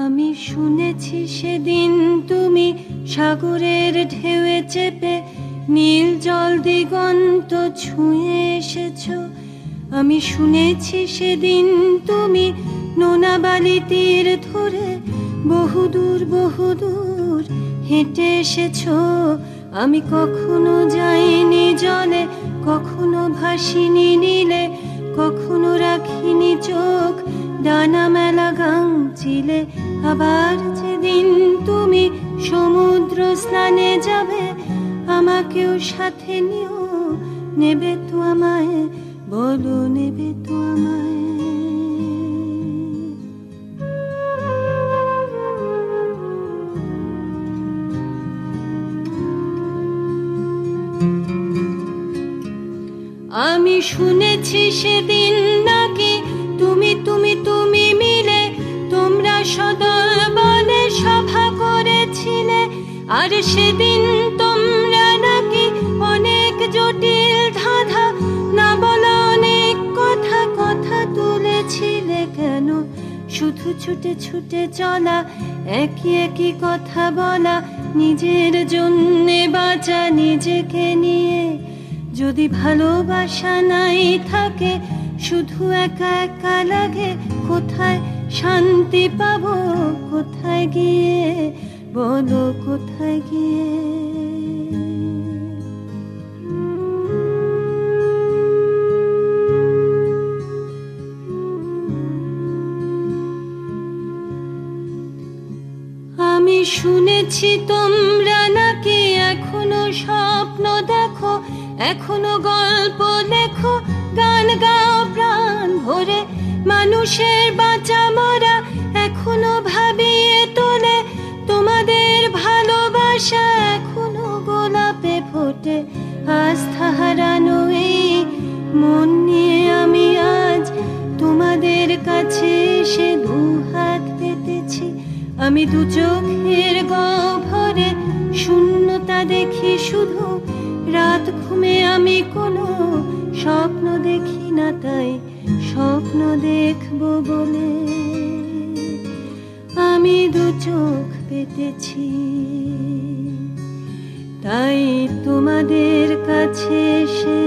আমি শুনেছি সেদিন তুমি সাগরের ঢেউয়ে চেপে নীল জল দিগন্ত ছুঁয়ে এসেছো। আমি শুনেছি সেদিন তুমি নোনা বালি তীর ধরে বহুদূর বহুদূর হেঁটে এসেছো। আমি কখনো যাইনি জলে, কখনো ভাসিনি নীলে, কখনো রাখিনি চোখ ডানা মেলা গাংচিলে। আবার যেদিন তুমি সমুদ্র স্নানে যাবে, আমাকেও সাথে নিও, নেবে তো আমায়, বলো নেবে তো আমায়। আমি শুনেছি সেদিন নাকি তুমি তুমি তুমি মিলে তোমরা সদল বলে সভা করেছিলে। আর সেদিন তোমরা নাকি অনেক জটিল ধাঁধা না বলা অনেক কথা কথা তুলেছিলে। কেন শুধু ছুটে ছুটে চলা, একই একই কথা বলা, নিজের জন্যে বাঁচা নিজেকে নিয়ে। যদি ভালোবাসা নাই থাকে, শুধু একা একা লাগে, কোথায় শান্তি পাবো, কোথায় গিয়ে, বলো কোথায় গিয়ে। আমি শুনেছি তোমরা নাকি এখনো স্বপ্ন দেখো, এখনো গল্প লেখো, গান গাও প্রাণ ভরে, মানুষের বাঁচা মরা এখনো ভাবিয়ে তোলে। তোমাদের ভালোবাসা এখনো গোলাপে ফোটে। আস্থা হারানো এই মন নিয়ে আমি আজ তোমাদের কাছে এসে দুহাত পেতেছি। আমি দু চোখের গহ্বরে শূন্যতা দেখি শুধু, রাত ঘুমে আমি কোনো স্বপ্ন দেখি না, তাই স্বপ্ন দেখবো বলে আমি দু চোখ পেতেছি। তাই তোমাদের কাছে এসে